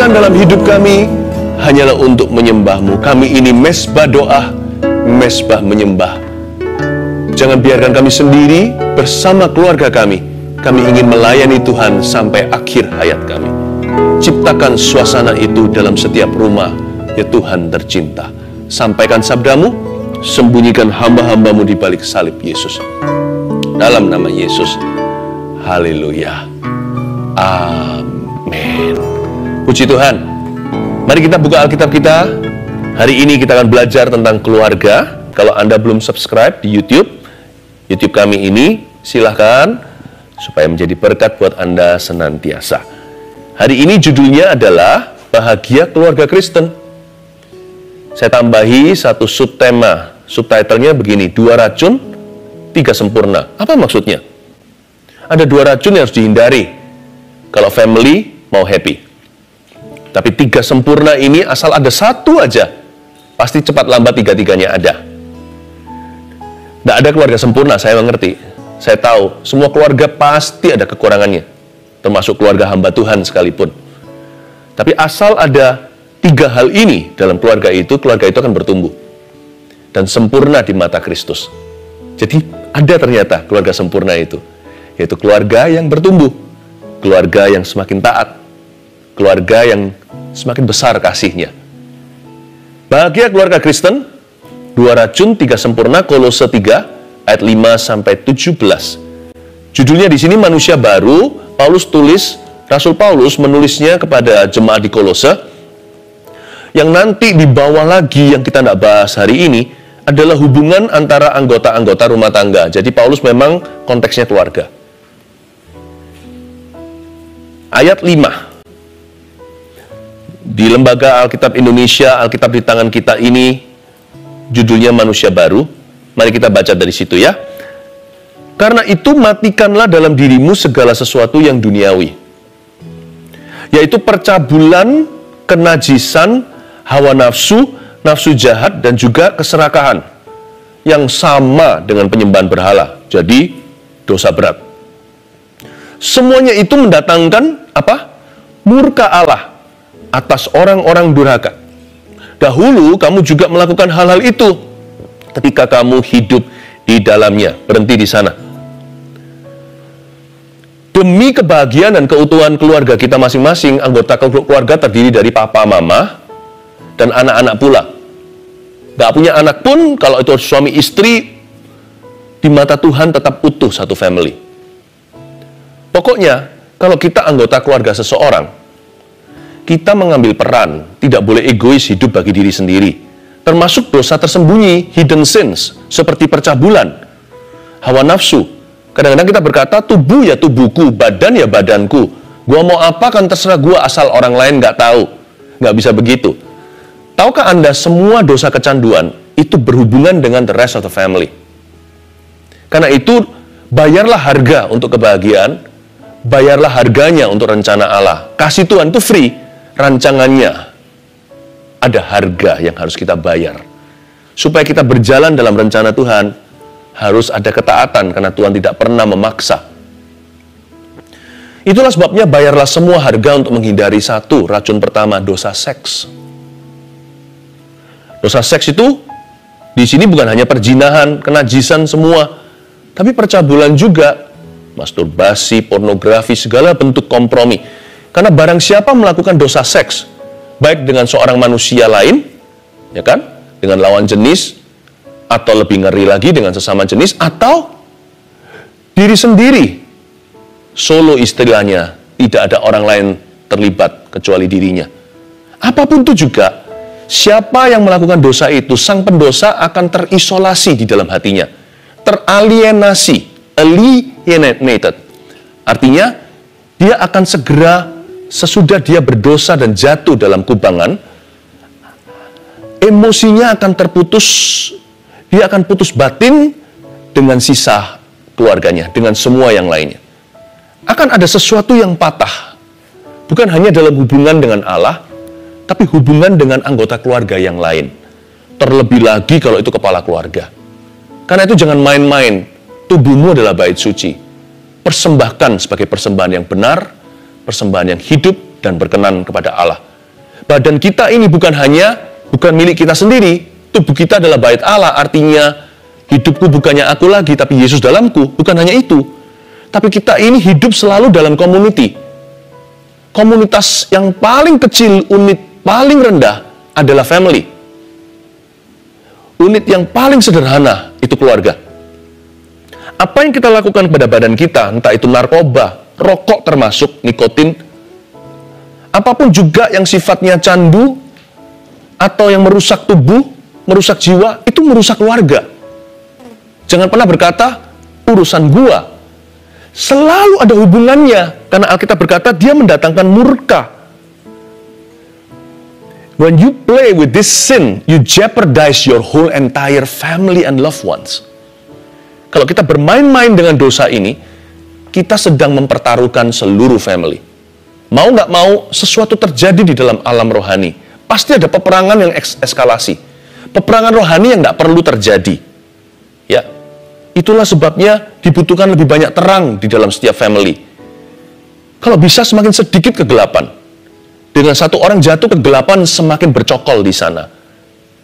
Keinginan dalam hidup kami hanyalah untuk menyembah-Mu. Kami ini mesbah doa, mesbah menyembah. Jangan biarkan kami sendiri bersama keluarga kami. Kami ingin melayani Tuhan sampai akhir hayat kami. Ciptakan suasana itu dalam setiap rumah, ya Tuhan tercinta. Sampaikan sabda-Mu, sembunyikan hamba-hamba-Mu di balik salib Yesus. Dalam nama Yesus, haleluya, amin. Puji Tuhan. Mari kita buka Alkitab kita. Hari ini kita akan belajar tentang keluarga. Kalau Anda belum subscribe di YouTube kami ini, silahkan, supaya menjadi berkat buat Anda senantiasa. Hari ini judulnya adalah Bahagia Keluarga Kristen. Saya tambahi satu subtema, subtitlenya begini, 2 racun, 3 sempurna. Apa maksudnya? Ada 2 racun yang harus dihindari kalau family mau happy. Tapi 3 sempurna ini asal ada 1 aja, pasti cepat lambat 3-3-nya ada. Tidak ada keluarga sempurna, saya mengerti. Saya tahu, semua keluarga pasti ada kekurangannya, termasuk keluarga hamba Tuhan sekalipun. Tapi asal ada 3 hal ini dalam keluarga itu akan bertumbuh dan sempurna di mata Kristus. Jadi ada ternyata keluarga sempurna itu, yaitu keluarga yang bertumbuh, keluarga yang semakin taat, keluarga yang semakin besar kasihnya. Bahagia keluarga Kristen, 2 racun, 3 sempurna, Kolose 3 ayat 5-17. Judulnya di sini manusia baru. Rasul Paulus menulisnya kepada jemaat di Kolose. Yang nanti di bawah lagi yang kita tidak bahas hari ini adalah hubungan antara anggota-anggota rumah tangga. Jadi Paulus memang konteksnya keluarga. Ayat 5. Di Lembaga Alkitab Indonesia, Alkitab di tangan kita ini, judulnya manusia baru. Mari kita baca dari situ ya. Karena itu matikanlah dalam dirimu segala sesuatu yang duniawi, yaitu percabulan, kenajisan, hawa nafsu, nafsu jahat, dan juga keserakahan, yang sama dengan penyembahan berhala. Jadi dosa berat. Semuanya itu mendatangkan apa? Murka Allah atas orang-orang durhaka. Dahulu kamu juga melakukan hal-hal itu ketika kamu hidup di dalamnya. Berhenti di sana. Demi kebahagiaan dan keutuhan keluarga kita masing-masing, anggota keluarga terdiri dari papa, mama, dan anak-anak pula. Gak punya anak pun, kalau itu suami istri, di mata Tuhan tetap utuh satu family. Pokoknya, kalau kita anggota keluarga seseorang, kita mengambil peran, tidak boleh egois hidup bagi diri sendiri. Termasuk dosa tersembunyi, hidden sins, seperti percabulan, hawa nafsu. Kadang-kadang kita berkata, tubuh ya tubuhku, badan ya badanku. Gua mau apa kan terserah gua, asal orang lain nggak tahu. Nggak bisa begitu. Tahukah Anda semua dosa kecanduan itu berhubungan dengan the rest of the family? Karena itu, bayarlah harga untuk kebahagiaan, bayarlah harganya untuk rencana Allah. Kasih Tuhan itu free. Rancangannya ada harga yang harus kita bayar. Supaya kita berjalan dalam rencana Tuhan, harus ada ketaatan karena Tuhan tidak pernah memaksa. Itulah sebabnya bayarlah semua harga untuk menghindari 1 racun pertama, dosa seks. Dosa seks itu di sini bukan hanya perzinahan, kenajisan semua, tapi percabulan juga, masturbasi, pornografi, segala bentuk kompromi. Karena barang siapa melakukan dosa seks, baik dengan seorang manusia lain, ya kan, dengan lawan jenis, atau lebih ngeri lagi dengan sesama jenis, atau diri sendiri, solo istilahnya, tidak ada orang lain terlibat kecuali dirinya. Apapun itu juga, siapa yang melakukan dosa itu, sang pendosa akan terisolasi di dalam hatinya, teralienasi, alienated. Artinya, dia akan segera sesudah dia berdosa dan jatuh dalam kubangan, emosinya akan terputus, dia akan putus batin dengan sisa keluarganya, dengan semua yang lainnya. Akan ada sesuatu yang patah, bukan hanya dalam hubungan dengan Allah, tapi hubungan dengan anggota keluarga yang lain. Terlebih lagi kalau itu kepala keluarga. Karena itu jangan main-main, tubuhmu adalah bait suci. Persembahkan sebagai persembahan yang benar, persembahan yang hidup dan berkenan kepada Allah. Badan kita ini bukan milik kita sendiri. Tubuh kita adalah bait Allah, artinya hidupku bukannya aku lagi, tapi Yesus dalamku. Bukan hanya itu, tapi kita ini hidup selalu dalam community. Komunitas yang paling kecil, unit paling rendah adalah family. Unit yang paling sederhana itu keluarga. Apa yang kita lakukan kepada badan kita, entah itu narkoba, rokok termasuk, nikotin, apapun juga yang sifatnya candu, atau yang merusak tubuh, merusak jiwa, itu merusak keluarga. Jangan pernah berkata, urusan gua. Selalu ada hubungannya, karena Alkitab berkata, dia mendatangkan murka. When you play with this sin, you jeopardize your whole entire family and loved ones. Kalau kita bermain-main dengan dosa ini, kita sedang mempertaruhkan seluruh family. Mau nggak mau, sesuatu terjadi di dalam alam rohani. Pasti ada peperangan yang eskalasi. Peperangan rohani yang nggak perlu terjadi. Ya, itulah sebabnya dibutuhkan lebih banyak terang di dalam setiap family. Kalau bisa semakin sedikit kegelapan. Dengan satu orang jatuh, kegelapan semakin bercokol di sana.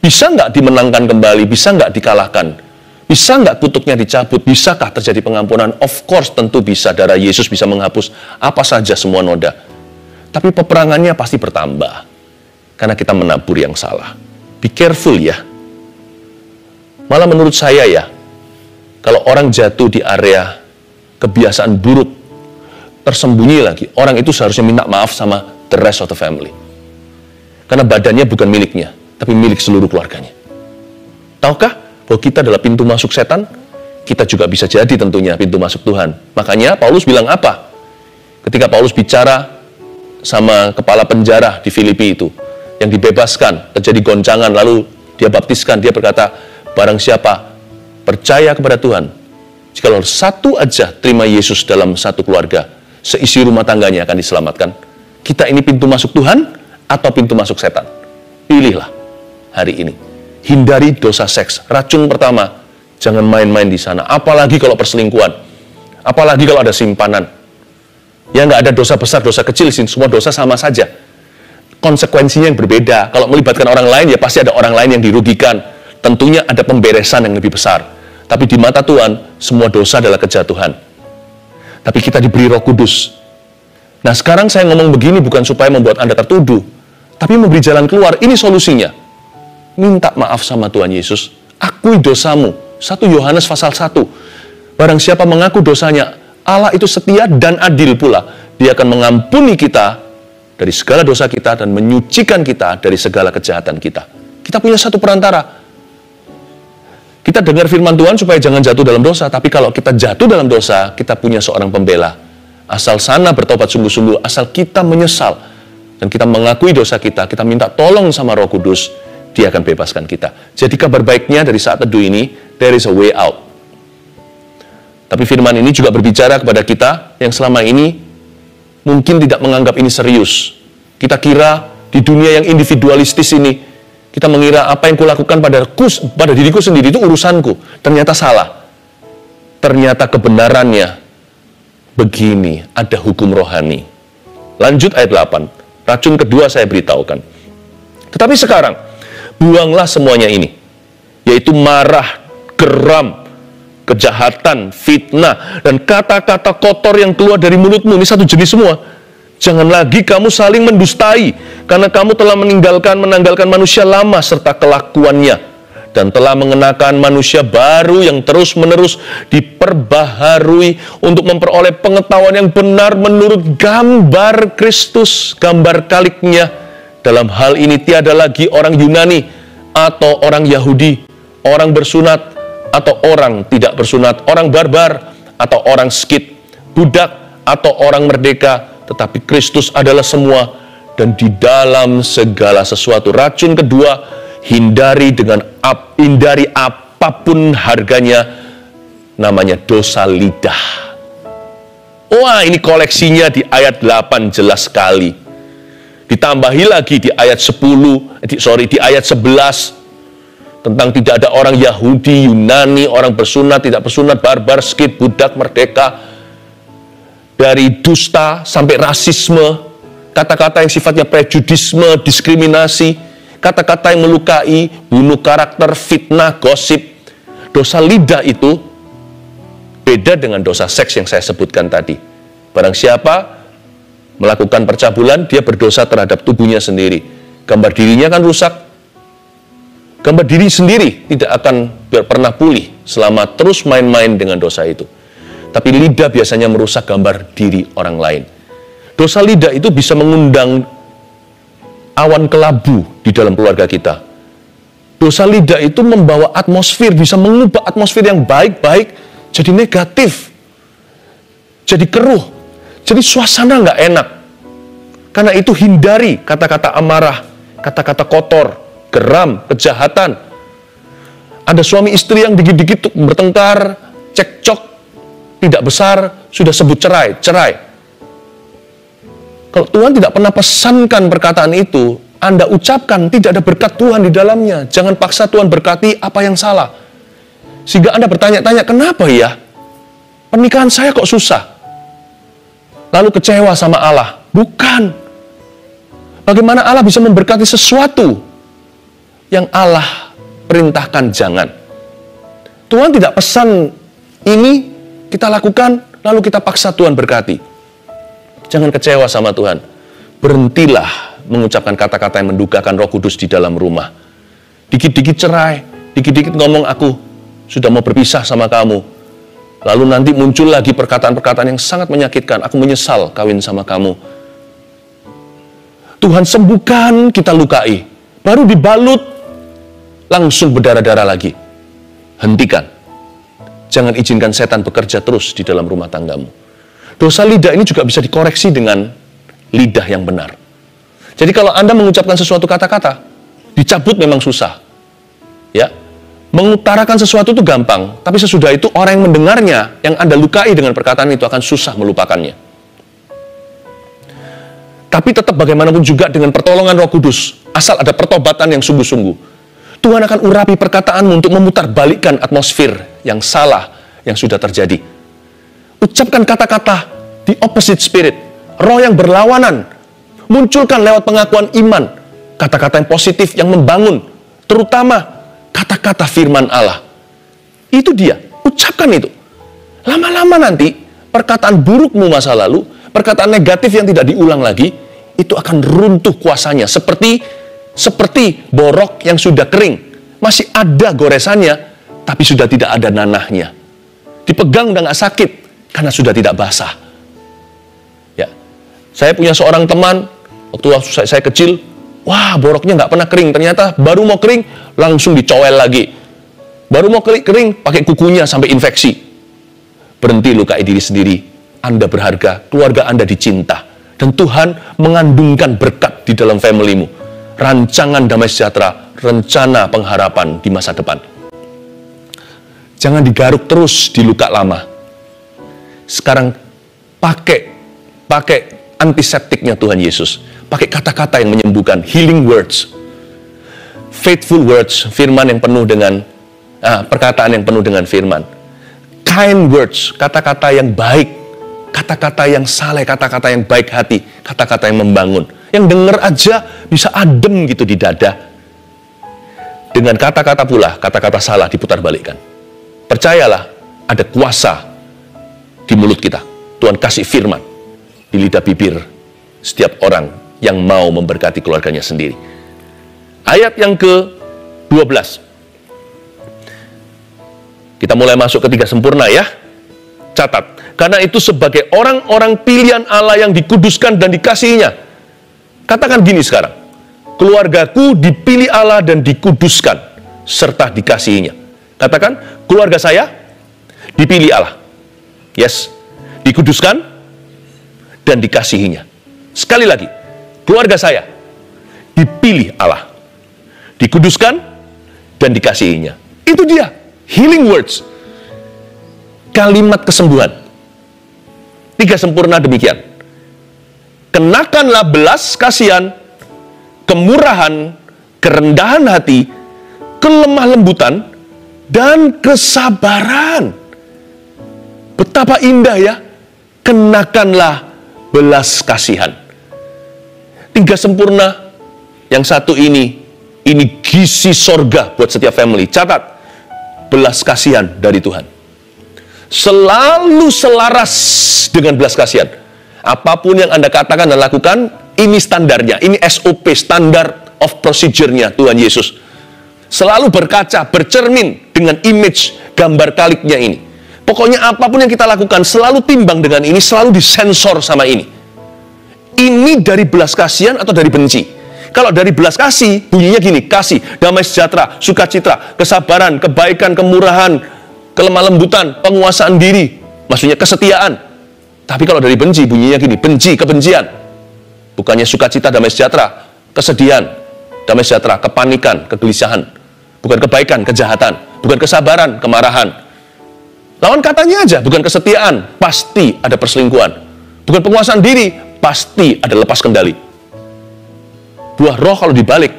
Bisa nggak dimenangkan kembali? Bisa nggak dikalahkan? Bisa nggak kutuknya dicabut? Bisakah terjadi pengampunan? Of course, tentu bisa. Darah Yesus bisa menghapus apa saja semua noda. Tapi peperangannya pasti bertambah. Karena kita menabur yang salah. Be careful ya. Malah menurut saya ya, kalau orang jatuh di area kebiasaan buruk, tersembunyi lagi, orang itu seharusnya minta maaf sama the rest of the family. Karena badannya bukan miliknya, tapi milik seluruh keluarganya. Tahukah bahwa kita adalah pintu masuk setan? Kita juga bisa jadi tentunya pintu masuk Tuhan. Makanya Paulus bilang apa? Ketika Paulus bicara sama kepala penjara di Filipi itu, yang dibebaskan, terjadi goncangan, lalu dia baptiskan, dia berkata, barang siapa percaya kepada Tuhan, jikalau satu aja terima Yesus dalam satu keluarga, seisi rumah tangganya akan diselamatkan. Kita ini pintu masuk Tuhan atau pintu masuk setan? Pilihlah hari ini. Hindari dosa seks. Racun pertama, jangan main-main di sana. Apalagi kalau perselingkuhan. Apalagi kalau ada simpanan. Ya nggak ada dosa besar, dosa kecil, semua dosa sama saja. Konsekuensinya yang berbeda. Kalau melibatkan orang lain, ya pasti ada orang lain yang dirugikan. Tentunya ada pemberesan yang lebih besar. Tapi di mata Tuhan, semua dosa adalah kejatuhan. Tapi kita diberi Roh Kudus. Nah sekarang saya ngomong begini bukan supaya membuat Anda tertuduh, tapi memberi jalan keluar. Ini solusinya. Minta maaf sama Tuhan Yesus. Akui dosamu. 1 Yohanes pasal 1. Barang siapa mengaku dosanya, Allah itu setia dan adil pula. Dia akan mengampuni kita dari segala dosa kita dan menyucikan kita dari segala kejahatan kita. Kita punya satu perantara. Kita dengar firman Tuhan supaya jangan jatuh dalam dosa. Tapi kalau kita jatuh dalam dosa, kita punya seorang pembela. Asal sana bertobat sungguh-sungguh, asal kita menyesal dan kita mengakui dosa kita minta tolong sama Roh Kudus, Dia akan bebaskan kita. Jadi kabar baiknya dari saat teduh ini, there is a way out. Tapi firman ini juga berbicara kepada kita yang selama ini mungkin tidak menganggap ini serius. Kita kira di dunia yang individualistis ini, kita mengira apa yang kulakukan pada diriku sendiri itu urusanku. Ternyata salah. Ternyata kebenarannya begini, ada hukum rohani. Lanjut ayat 8. Racun kedua saya beritahukan. Tetapi sekarang, buanglah semuanya ini. Yaitu marah, geram, kejahatan, fitnah, dan kata-kata kotor yang keluar dari mulutmu. Ini satu jenis semua. Jangan lagi kamu saling mendustai, karena kamu telah menanggalkan manusia lama serta kelakuannya. Dan telah mengenakan manusia baru yang terus-menerus diperbaharui untuk memperoleh pengetahuan yang benar menurut gambar Kristus, gambar kaliknya. Dalam hal ini tiada lagi orang Yunani atau orang Yahudi, orang bersunat atau orang tidak bersunat, orang barbar atau orang skit, budak atau orang merdeka, tetapi Kristus adalah semua dan di dalam segala sesuatu. Racun kedua, hindari apapun harganya, namanya dosa lidah. Wah, ini koleksinya di ayat 8 jelas sekali. Ditambahi lagi di ayat 11 tentang tidak ada orang Yahudi, Yunani, orang bersunat, tidak bersunat, barbar, skit, budak, merdeka. Dari dusta sampai rasisme, kata-kata yang sifatnya prejudisme, diskriminasi, kata-kata yang melukai, bunuh karakter, fitnah, gosip. Dosa lidah itu beda dengan dosa seks yang saya sebutkan tadi. Barang siapa melakukan percabulan, dia berdosa terhadap tubuhnya sendiri. Gambar dirinya kan rusak. Gambar diri sendiri tidak akan pernah pulih selama terus main-main dengan dosa itu. Tapi lidah biasanya merusak gambar diri orang lain. Dosa lidah itu bisa mengundang awan kelabu di dalam keluarga kita. Dosa lidah itu membawa atmosfer, bisa mengubah atmosfer yang baik-baik jadi negatif, jadi keruh, jadi suasana nggak enak. Karena itu hindari kata-kata amarah, kata-kata kotor, geram, kejahatan. Ada suami istri yang dikit-dikit bertengkar, cekcok, tidak besar, sudah sebut cerai. Kalau Tuhan tidak pernah pesankan perkataan itu, Anda ucapkan, tidak ada berkat Tuhan di dalamnya. Jangan paksa Tuhan berkati apa yang salah. Sehingga Anda bertanya-tanya, kenapa ya? Pernikahan saya kok susah? Lalu kecewa sama Allah. Bukan. Bagaimana Allah bisa memberkati sesuatu yang Allah perintahkan jangan? Tuhan tidak pesan ini kita lakukan, lalu kita paksa Tuhan berkati. Jangan kecewa sama Tuhan. Berhentilah mengucapkan kata-kata yang mendukakan Roh Kudus di dalam rumah. Dikit-dikit cerai, dikit-dikit ngomong aku sudah mau berpisah sama kamu. Lalu nanti muncul lagi perkataan-perkataan yang sangat menyakitkan. Aku menyesal kawin sama kamu. Tuhan sembuhkan, kita lukai. Baru dibalut, langsung berdarah-darah lagi. Hentikan. Jangan izinkan setan bekerja terus di dalam rumah tanggamu. Dosa lidah ini juga bisa dikoreksi dengan lidah yang benar. Jadi kalau Anda mengucapkan sesuatu kata-kata, dicabut memang susah. Ya, mengutarakan sesuatu itu gampang, tapi sesudah itu orang yang mendengarnya, yang Anda lukai dengan perkataan itu akan susah melupakannya. Tapi tetap bagaimanapun juga dengan pertolongan Roh Kudus, asal ada pertobatan yang sungguh-sungguh, Tuhan akan urapi perkataanmu untuk memutarbalikkan atmosfer yang salah yang sudah terjadi. Ucapkan kata-kata di opposite spirit, roh yang berlawanan. Munculkan lewat pengakuan iman, kata-kata yang positif, yang membangun, terutama kata-kata firman Allah. Itu dia, ucapkan itu. Lama-lama nanti, perkataan burukmu masa lalu, perkataan negatif yang tidak diulang lagi, itu akan runtuh kuasanya. Seperti borok yang sudah kering. Masih ada goresannya, tapi sudah tidak ada nanahnya. Dipegang udah gak sakit, karena sudah tidak basah. Ya, saya punya seorang teman, waktu saya kecil, wah boroknya nggak pernah kering. Ternyata baru mau kering, langsung dicowel lagi. Baru mau kering, pakai kukunya sampai infeksi. Berhenti lukai diri sendiri. Anda berharga, keluarga Anda dicinta. Dan Tuhan mengandungkan berkat di dalam familymu. Rancangan damai sejahtera, rencana pengharapan di masa depan. Jangan digaruk terus di luka lama. Sekarang pakai antiseptiknya Tuhan Yesus. Pakai kata-kata yang menyembuhkan, healing words. Faithful words, firman yang penuh dengan perkataan yang penuh dengan firman. Kind words, kata-kata yang baik, kata-kata yang saleh, kata-kata yang baik hati, kata-kata yang membangun. Yang dengar aja bisa adem gitu di dada. Dengan kata-kata pula, kata-kata salah diputarbalikkan. Percayalah, ada kuasa di mulut kita. Tuhan kasih firman di lidah bibir setiap orang yang mau memberkati keluarganya sendiri. Ayat yang ke-12. Kita mulai masuk ke 3 sempurna ya. Catat. Karena itu sebagai orang-orang pilihan Allah yang dikuduskan dan dikasihinya. Katakan gini sekarang. Keluargaku dipilih Allah dan dikuduskan serta dikasihinya. Katakan, keluarga saya dipilih Allah. Yes, dikuduskan dan dikasihinya. Sekali lagi, keluarga saya dipilih Allah, dikuduskan dan dikasihinya. Itu dia, healing words. Kalimat kesembuhan. 3 sempurna demikian. Kenakanlah belas kasihan, kemurahan, kerendahan hati, kelemah lembutan, dan kesabaran. Betapa indah ya. Kenakanlah belas kasihan. 3 sempurna, yang satu ini gizi sorga buat setiap family. Catat, belas kasihan dari Tuhan. Selalu selaras dengan belas kasihan. Apapun yang Anda katakan dan lakukan, ini standarnya, ini SOP, standard of procedure-nya Tuhan Yesus. Selalu berkaca, bercermin dengan image, gambar kaliknya ini. Pokoknya apapun yang kita lakukan, selalu timbang dengan ini, selalu disensor sama ini. Ini dari belas kasihan atau dari benci? Kalau dari belas kasih, bunyinya gini, kasih, damai sejahtera, sukacita, kesabaran, kebaikan, kemurahan, kelemah lembutan, penguasaan diri, maksudnya kesetiaan. Tapi kalau dari benci, bunyinya gini, benci, kebencian. Bukannya sukacita, damai sejahtera, kesedihan, damai sejahtera, kepanikan, kegelisahan. Bukan kebaikan, kejahatan. Bukan kesabaran, kemarahan. Lawan katanya aja, bukan kesetiaan, pasti ada perselingkuhan. Bukan penguasaan diri, pasti ada lepas kendali. Buah roh kalau dibalik,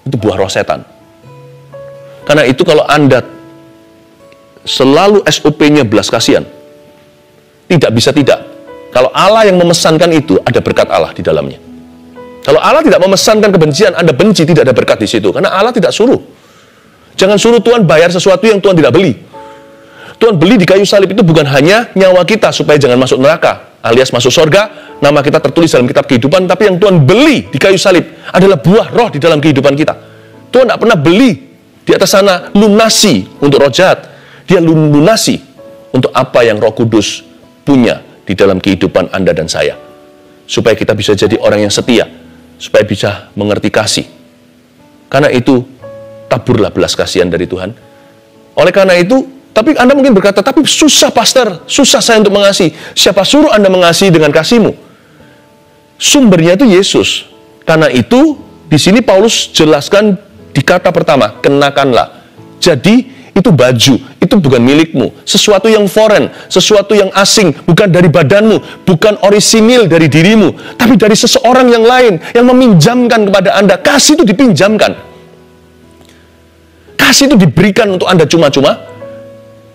itu buah roh setan. Karena itu kalau Anda selalu SOP-nya belas kasihan, tidak bisa tidak. Kalau Allah yang memesankan itu, ada berkat Allah di dalamnya. Kalau Allah tidak memesankan kebencian, Anda benci, tidak ada berkat di situ. Karena Allah tidak suruh. Jangan suruh Tuhan bayar sesuatu yang Tuhan tidak beli. Tuhan beli di kayu salib itu bukan hanya nyawa kita supaya jangan masuk neraka, alias masuk surga, nama kita tertulis dalam kitab kehidupan, tapi yang Tuhan beli di kayu salib adalah buah roh di dalam kehidupan kita. Tuhan tidak pernah beli di atas sana lunasi untuk roh jahat. Dia lunasi untuk apa yang Roh Kudus punya di dalam kehidupan Anda dan saya. Supaya kita bisa jadi orang yang setia, supaya bisa mengerti kasih. Karena itu, taburlah belas kasihan dari Tuhan. Oleh karena itu, tapi Anda mungkin berkata, tapi susah pastor, susah saya untuk mengasihi. Siapa suruh Anda mengasihi dengan kasihmu? Sumbernya itu Yesus. Karena itu, di sini Paulus jelaskan di kata pertama, kenakanlah. Jadi, itu baju, itu bukan milikmu. Sesuatu yang foreign, sesuatu yang asing, bukan dari badanmu, bukan orisinil dari dirimu, tapi dari seseorang yang lain, yang meminjamkan kepada Anda. Kasih itu dipinjamkan. Kasih itu diberikan untuk Anda cuma-cuma.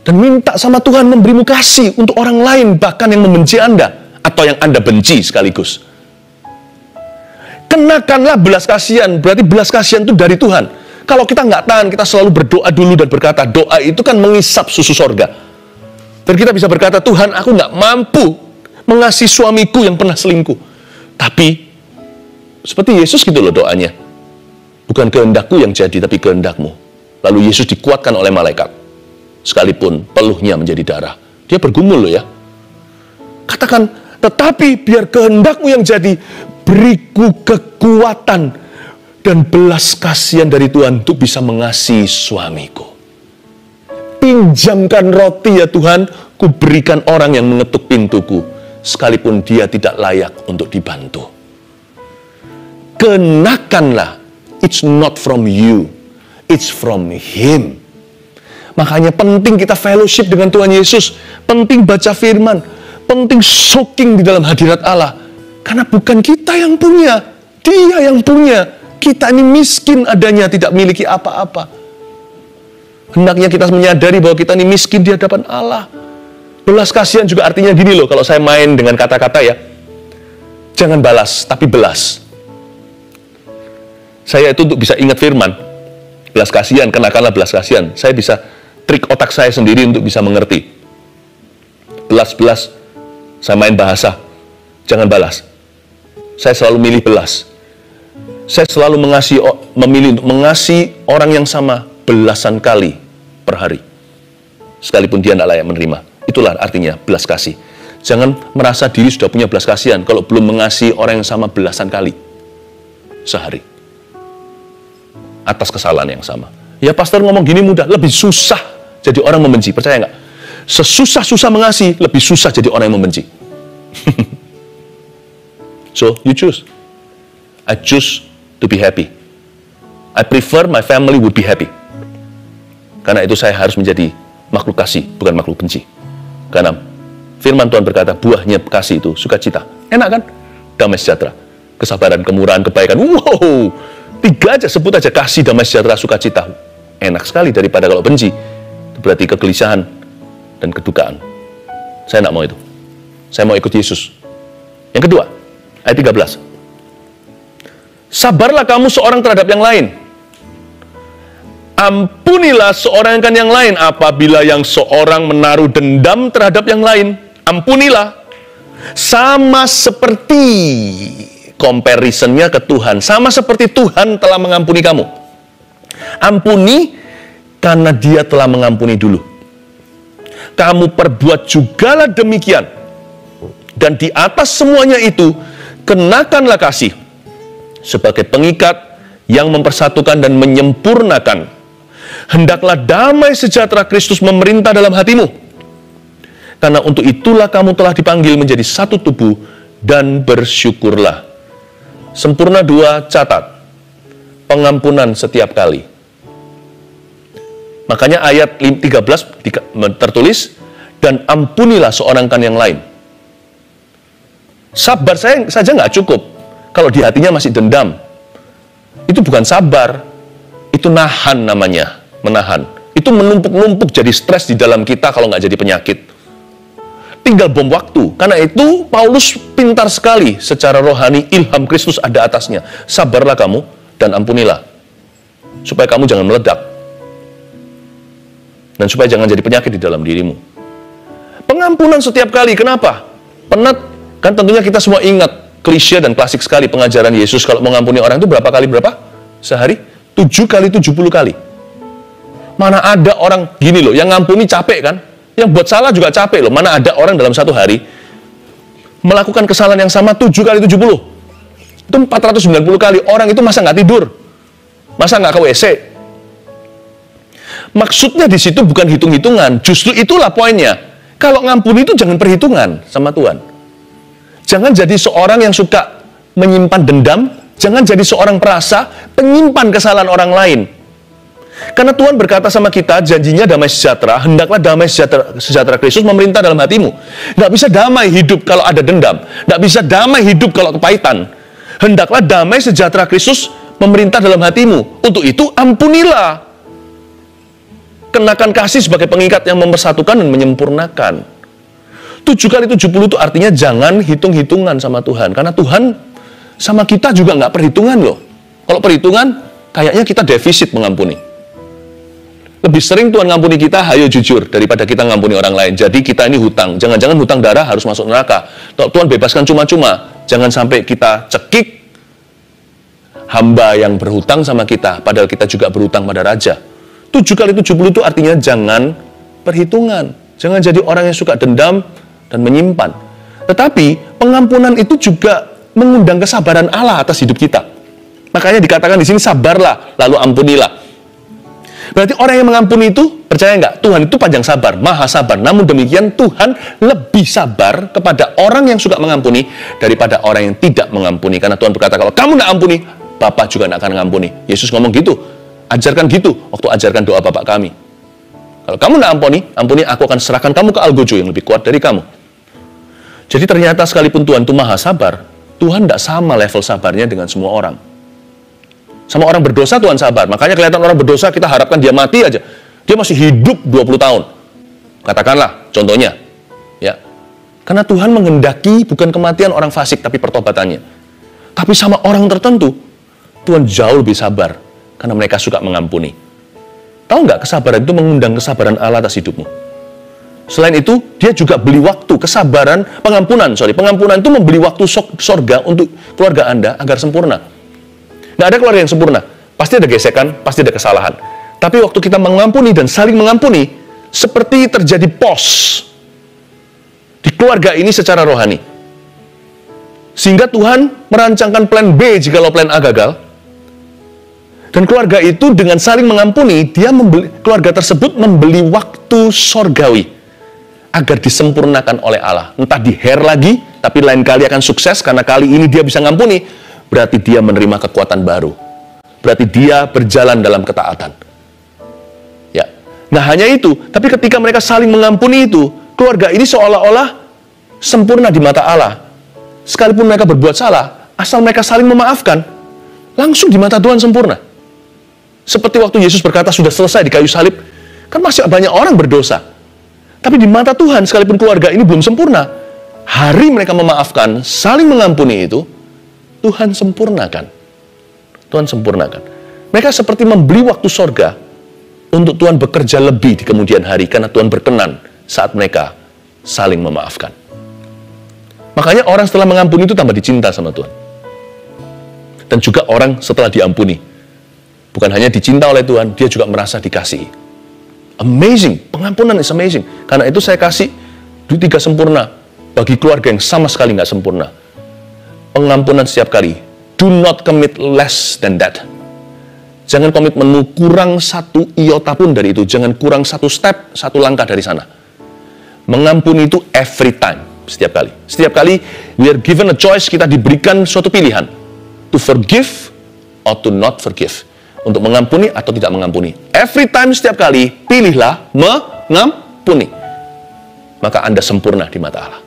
Dan minta sama Tuhan memberimu kasih untuk orang lain, bahkan yang membenci Anda, atau yang Anda benci sekaligus. Kenakanlah belas kasihan, berarti belas kasihan itu dari Tuhan. Kalau kita nggak tahan, kita selalu berdoa dulu dan berkata, doa itu kan mengisap susu sorga. Dan kita bisa berkata, Tuhan, aku nggak mampu mengasihi suamiku yang pernah selingkuh. Tapi, seperti Yesus gitu loh doanya. Bukan kehendakku yang jadi, tapi kehendakmu. Lalu Yesus dikuatkan oleh malaikat. Sekalipun peluhnya menjadi darah. Dia bergumul loh ya. Katakan, tetapi biar kehendakmu yang jadi, beriku kekuatan dan belas kasihan dari Tuhan untuk bisa mengasihi suamiku. Pinjamkan roti ya Tuhan, ku berikan orang yang mengetuk pintuku, sekalipun dia tidak layak untuk dibantu. Kenakanlah, it's not from you, it's from Him. Makanya penting kita fellowship dengan Tuhan Yesus, penting baca firman, penting soaking di dalam hadirat Allah. Karena bukan kita yang punya, Dia yang punya. Kita ini miskin adanya, tidak memiliki apa-apa. Hendaknya kita menyadari bahwa kita ini miskin di hadapan Allah. Belas kasihan juga artinya gini loh, kalau saya main dengan kata-kata ya. Jangan balas, tapi belas. Saya itu untuk bisa ingat firman, belas kasihan, kenakanlah belas kasihan. Saya bisa trik otak saya sendiri untuk bisa mengerti. Belas-belas, saya main bahasa, jangan balas. Saya selalu milih belas. Saya selalu memilih untuk mengasihi orang yang sama belasan kali per hari. Sekalipun dia tidak layak menerima. Itulah artinya belas kasih. Jangan merasa diri sudah punya belas kasihan kalau belum mengasihi orang yang sama belasan kali sehari. Atas kesalahan yang sama. Ya pastor ngomong gini mudah, lebih susah jadi orang membenci. Percaya nggak? Sesusah-susah mengasihi, lebih susah jadi orang yang membenci. So, you choose. I choose to be happy. I prefer my family would be happy. Karena itu saya harus menjadi makhluk kasih, bukan makhluk benci. Karena firman Tuhan berkata, buahnya kasih itu sukacita. Enak kan? Damai sejahtera, kesabaran, kemurahan, kebaikan. Wow, 3 aja, sebut aja kasih, damai sejahtera, sukacita. Enak sekali daripada kalau benci. Itu berarti kegelisahan dan kedukaan. Saya tidak mau itu. Saya mau ikut Yesus. Yang kedua, ayat 13. Sabarlah kamu seorang terhadap yang lain. Ampunilah seorang akan yang lain apabila yang seorang menaruh dendam terhadap yang lain. Ampunilah. Sama seperti comparisonnya ke Tuhan. Sama seperti Tuhan telah mengampuni kamu. Ampuni karena Dia telah mengampuni dulu. Kamu perbuat jugalah demikian. Dan di atas semuanya itu, kenakanlah kasih sebagai pengikat yang mempersatukan dan menyempurnakan. Hendaklah damai sejahtera Kristus memerintah dalam hatimu. Karena untuk itulah kamu telah dipanggil menjadi satu tubuh dan bersyukurlah. Sempurna 2, catat. Pengampunan setiap kali. Makanya ayat 13 tertulis, dan ampunilah seorang kan yang lain. Sabar saja nggak cukup. Kalau di hatinya masih dendam. Itu bukan sabar. Itu nahan namanya. Menahan. Itu menumpuk-numpuk jadi stres di dalam kita kalau nggak jadi penyakit. Tinggal bom waktu. Karena itu Paulus pintar sekali secara rohani, ilham Kristus ada atasnya. Sabarlah kamu dan ampunilah. Supaya kamu jangan meledak. Dan supaya jangan jadi penyakit di dalam dirimu. Pengampunan setiap kali. Kenapa? Penat. Kan tentunya kita semua ingat klise dan klasik sekali pengajaran Yesus kalau mengampuni orang itu berapa kali sehari? 7 kali 70 kali. Mana ada orang gini loh, yang ngampuni capek kan? Yang buat salah juga capek loh. Mana ada orang dalam satu hari melakukan kesalahan yang sama 7 kali 70. Itu 490 kali. Orang itu masa nggak tidur? Masa nggak ke WC? Maksudnya di situ bukan hitung-hitungan. Justru itulah poinnya. Kalau ngampuni itu jangan perhitungan sama Tuhan. Jangan jadi seorang yang suka menyimpan dendam. Jangan jadi seorang perasa penyimpan kesalahan orang lain. Karena Tuhan berkata sama kita, janjinya damai sejahtera, hendaklah damai sejahtera Kristus memerintah dalam hatimu. Nggak bisa damai hidup kalau ada dendam. Nggak bisa damai hidup kalau kepahitan. Hendaklah damai sejahtera Kristus memerintah dalam hatimu. Untuk itu, ampunilah. Kenakan kasih sebagai pengikat yang mempersatukan dan menyempurnakan. 7 kali 70 itu artinya jangan hitung-hitungan sama Tuhan. Karena Tuhan sama kita juga nggak perhitungan loh. Kalau perhitungan, kayaknya kita defisit mengampuni. Lebih sering Tuhan ngampuni kita, ayo jujur, daripada kita ngampuni orang lain. Jadi kita ini hutang. Jangan-jangan hutang darah harus masuk neraka. Kalau Tuhan bebaskan cuma-cuma, jangan sampai kita cekik hamba yang berhutang sama kita, padahal kita juga berhutang pada raja. 7 kali 70 itu artinya jangan perhitungan. Jangan jadi orang yang suka dendam dan menyimpan. Tetapi pengampunan itu juga mengundang kesabaran Allah atas hidup kita. Makanya dikatakan di sini sabarlah, lalu ampunilah. Berarti orang yang mengampuni itu, percaya nggak? Tuhan itu panjang sabar, maha sabar. Namun demikian Tuhan lebih sabar kepada orang yang suka mengampuni daripada orang yang tidak mengampuni. Karena Tuhan berkata, kalau kamu nggak ampuni, Bapa juga nggak akan mengampuni. Yesus ngomong gitu, ajarkan gitu waktu ajarkan doa Bapa kami. Kalau kamu nggak ampuni, aku akan serahkan kamu ke algojo yang lebih kuat dari kamu. Jadi ternyata sekalipun Tuhan itu maha sabar, Tuhan nggak sama level sabarnya dengan semua orang. Sama orang berdosa Tuhan sabar. Makanya kelihatan orang berdosa kita harapkan dia mati aja. Dia masih hidup 20 tahun. Katakanlah contohnya. Ya. Karena Tuhan menghendaki bukan kematian orang fasik tapi pertobatannya. Tapi sama orang tertentu Tuhan jauh lebih sabar karena mereka suka mengampuni. Tahu nggak kesabaran itu mengundang kesabaran Allah atas hidupmu. Selain itu dia juga beli waktu pengampunan itu membeli waktu sorga untuk keluarga Anda agar sempurna. Nggak ada keluarga yang sempurna. Pasti ada gesekan, pasti ada kesalahan. Tapi waktu kita mengampuni dan saling mengampuni, seperti terjadi pos di keluarga ini secara rohani. Sehingga Tuhan merancangkan plan B jikalau plan A gagal. Dan keluarga itu dengan saling mengampuni, keluarga tersebut membeli waktu sorgawi agar disempurnakan oleh Allah. Entah di-hair lagi, tapi lain kali akan sukses karena kali ini dia bisa ngampuni. Berarti dia menerima kekuatan baru. Berarti dia berjalan dalam ketaatan. Ya. Nah hanya itu, tapi ketika mereka saling mengampuni itu, keluarga ini seolah-olah sempurna di mata Allah. Sekalipun mereka berbuat salah, asal mereka saling memaafkan, langsung di mata Tuhan sempurna. Seperti waktu Yesus berkata sudah selesai di kayu salib, kan masih banyak orang berdosa. Tapi di mata Tuhan, sekalipun keluarga ini belum sempurna, hari mereka memaafkan, saling mengampuni itu, Tuhan sempurnakan. Tuhan sempurnakan. Mereka seperti membeli waktu sorga untuk Tuhan bekerja lebih di kemudian hari, karena Tuhan berkenan saat mereka saling memaafkan. Makanya orang setelah mengampuni itu tambah dicinta sama Tuhan. Dan juga orang setelah diampuni, bukan hanya dicinta oleh Tuhan, dia juga merasa dikasihi. Amazing, pengampunan is amazing. Karena itu saya kasih 3 sempurna bagi keluarga yang sama sekali nggak sempurna. Pengampunan setiap kali. Do not commit less than that. Jangan komitmenmu kurang 1 iota pun dari itu. Jangan kurang 1 step, 1 langkah dari sana. Mengampuni itu every time, setiap kali. Setiap kali we are given a choice, kita diberikan suatu pilihan. To forgive or to not forgive. Untuk mengampuni atau tidak mengampuni. Every time, setiap kali, pilihlah mengampuni. Maka Anda sempurna di mata Allah.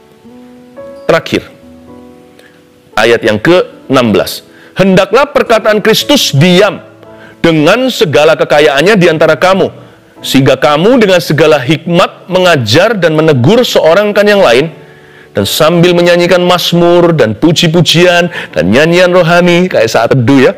Terakhir, ayat yang ke-16. Hendaklah perkataan Kristus diam dengan segala kekayaannya di antara kamu, sehingga kamu dengan segala hikmat mengajar dan menegur seorang kan yang lain, dan sambil menyanyikan mazmur dan puji-pujian dan nyanyian rohani, kayak saat teduh ya,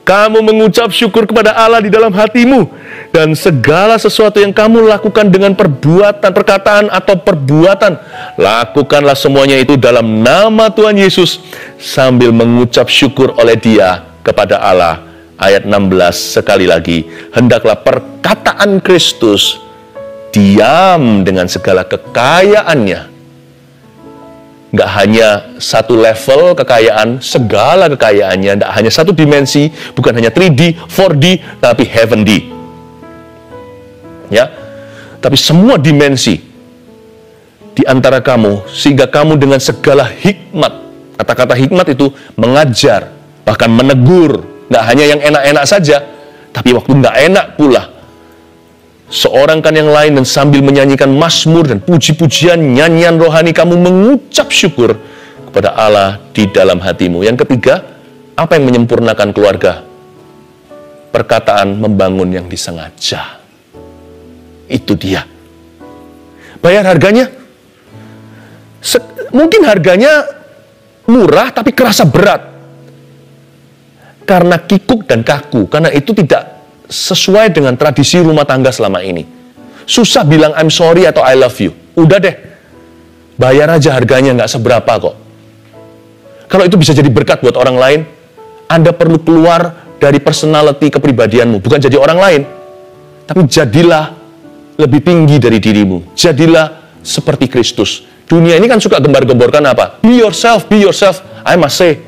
kamu mengucap syukur kepada Allah di dalam hatimu, dan segala sesuatu yang kamu lakukan dengan perkataan atau perbuatan, lakukanlah semuanya itu dalam nama Tuhan Yesus, sambil mengucap syukur oleh Dia kepada Allah. Ayat 16 sekali lagi, hendaklah perkataan Kristus diam dengan segala kekayaannya. Nggak hanya satu level kekayaan, segala kekayaannya, nggak hanya satu dimensi, bukan hanya 3D, 4D, tapi heavenly. Ya, tapi semua dimensi di antara kamu, sehingga kamu dengan segala hikmat, kata-kata hikmat itu mengajar, bahkan menegur, nggak hanya yang enak-enak saja, tapi waktu nggak enak pula, seorang kan yang lain, dan sambil menyanyikan mazmur dan puji-pujian, nyanyian rohani, kamu mengucap syukur kepada Allah di dalam hatimu. Yang ketiga, apa yang menyempurnakan keluarga? Perkataan membangun yang disengaja. Itu dia. Bayar harganya. Mungkin harganya murah, tapi kerasa berat. Karena kikuk dan kaku. Karena itu tidak sesuai dengan tradisi rumah tangga selama ini. Susah bilang I'm sorry atau I love you. Udah deh, bayar aja harganya, nggak seberapa kok. Kalau itu bisa jadi berkat buat orang lain, Anda perlu keluar dari personality kepribadianmu. Bukan jadi orang lain, tapi jadilah lebih tinggi dari dirimu. Jadilah seperti Kristus. Dunia ini kan suka gembar-gemborkan apa? Be yourself, be yourself. I must say,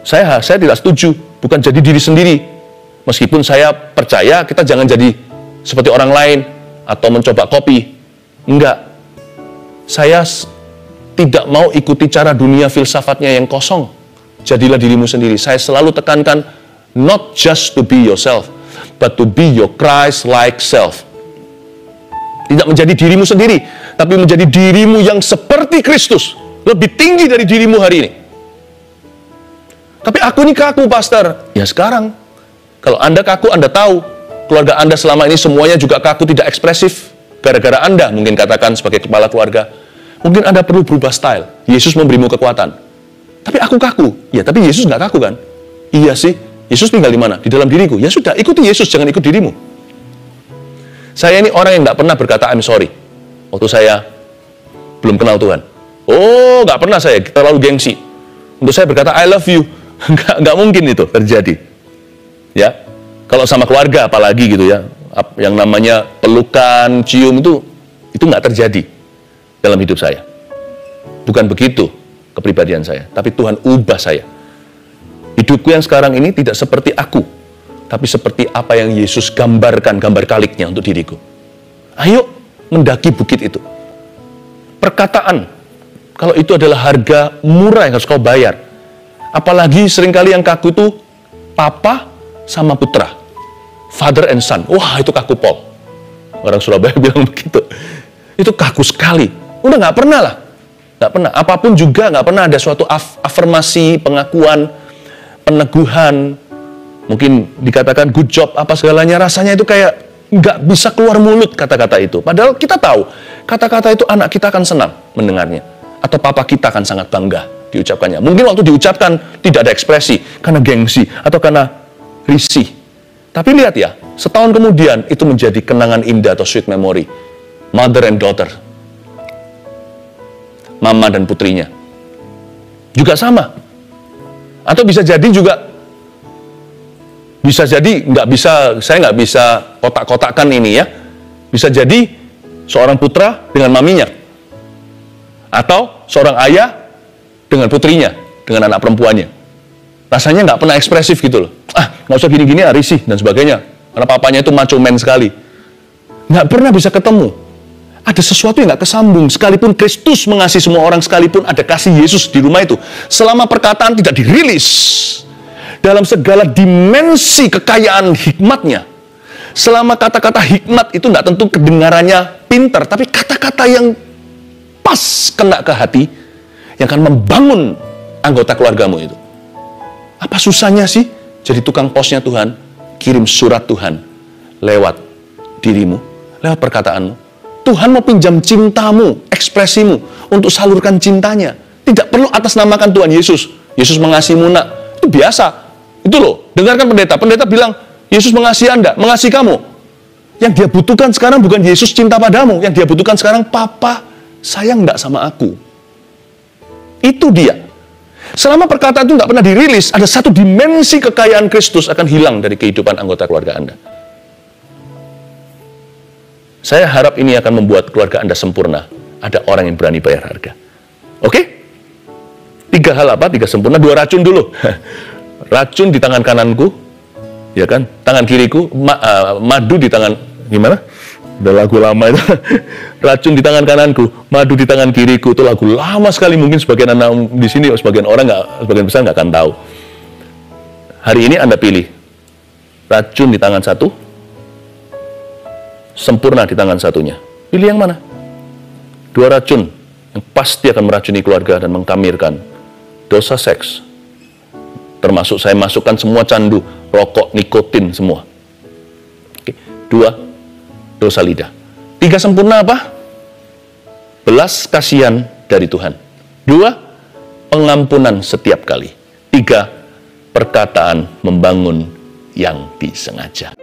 saya tidak setuju. Bukan jadi diri sendiri. Meskipun saya percaya kita jangan jadi seperti orang lain atau mencoba copy. Enggak. Saya tidak mau ikuti cara dunia filsafatnya yang kosong. Jadilah dirimu sendiri. Saya selalu tekankan, not just to be yourself, but to be your Christ-like self. Tidak menjadi dirimu sendiri, tapi menjadi dirimu yang seperti Kristus. Lebih tinggi dari dirimu hari ini. Tapi aku ini kaku, pastor. Ya sekarang, kalau Anda kaku, Anda tahu, keluarga Anda selama ini semuanya juga kaku, tidak ekspresif. Gara-gara Anda, mungkin katakan sebagai kepala keluarga, mungkin Anda perlu berubah style. Yesus memberimu kekuatan. Tapi aku kaku. Ya, tapi Yesus nggak kaku kan? Iya sih, Yesus tinggal di mana? Di dalam diriku. Ya sudah, ikuti Yesus, jangan ikut dirimu. Saya ini orang yang nggak pernah berkata I'm sorry waktu saya belum kenal Tuhan. Oh, nggak pernah saya, terlalu gengsi. Untuk saya berkata I love you, nggak mungkin itu terjadi. Ya, kalau sama keluarga apalagi gitu ya, yang namanya pelukan, cium itu nggak terjadi dalam hidup saya. Bukan begitu kepribadian saya, tapi Tuhan ubah saya. Hidupku yang sekarang ini tidak seperti aku, tapi seperti apa yang Yesus gambarkan, gambar kaliknya untuk diriku. Ayo mendaki bukit itu. Perkataan, kalau itu adalah harga murah yang harus kau bayar. Apalagi seringkali yang kaku itu papa sama putra, father and son. Wah, itu kaku pol. Orang Surabaya bilang begitu. Itu kaku sekali. Udah nggak pernah lah. Nggak pernah. Apapun juga nggak pernah ada suatu afirmasi, pengakuan, peneguhan. Mungkin dikatakan good job, apa segalanya. Rasanya itu kayak nggak bisa keluar mulut kata-kata itu. Padahal kita tahu, kata-kata itu anak kita akan senang mendengarnya. Atau papa kita akan sangat bangga diucapkannya. Mungkin waktu diucapkan tidak ada ekspresi, karena gengsi atau karena risih. Tapi lihat ya, setahun kemudian itu menjadi kenangan indah atau sweet memory. Mother and daughter. Mama dan putrinya. Juga sama. Atau bisa jadi juga, saya nggak bisa kotak-kotakkan ini ya. Bisa jadi seorang putra dengan maminya. Atau seorang ayah dengan putrinya, dengan anak perempuannya. Rasanya nggak pernah ekspresif gitu loh. Nggak usah gini-gini, risih dan sebagainya. Karena papanya itu macho man sekali. Nggak pernah bisa ketemu. Ada sesuatu yang nggak kesambung. Sekalipun Kristus mengasihi semua orang, sekalipun ada kasih Yesus di rumah itu, selama perkataan tidak dirilis dalam segala dimensi kekayaan hikmatnya, selama kata-kata hikmat itu nggak tentu kedengarannya pintar, tapi kata-kata yang pas kena ke hati, yang akan membangun anggota keluargamu itu. Apa susahnya sih jadi tukang posnya Tuhan? Kirim surat Tuhan lewat dirimu, lewat perkataanmu. Tuhan mau pinjam cintamu, ekspresimu, untuk salurkan cintanya. Tidak perlu atasnamakan Tuhan Yesus. Yesus mengasihimu nak. Itu biasa. Itu loh, dengarkan pendeta. Pendeta bilang, Yesus mengasihi Anda, mengasihi kamu. Yang dia butuhkan sekarang bukan Yesus cinta padamu. Yang dia butuhkan sekarang, Papa sayang enggak sama aku. Itu dia. Selama perkataan itu nggak pernah dirilis, ada satu dimensi kekayaan Kristus akan hilang dari kehidupan anggota keluarga Anda. Saya harap ini akan membuat keluarga Anda sempurna. Ada orang yang berani bayar harga. Oke? 3 hal apa? 3 sempurna. 2 racun dulu. Racun di tangan kananku, ya kan? Tangan kiriku, madu di tangan, gimana? Udah lagu lama itu. Racun di tangan kananku, madu di tangan kiriku. Itu lagu lama sekali. Mungkin sebagian anak di sini, sebagian orang sebagian besar nggak akan tahu. Hari ini Anda pilih racun di tangan satu, sempurna di tangan satunya. Pilih yang mana? 2 racun yang pasti akan meracuni keluarga dan mengkamirkan dosa seks. Termasuk saya masukkan semua candu, rokok, nikotin, semua. Oke. 2, dosa lidah. 3 sempurna apa? Belas kasihan dari Tuhan. 2, pengampunan setiap kali. 3, perkataan membangun yang disengaja.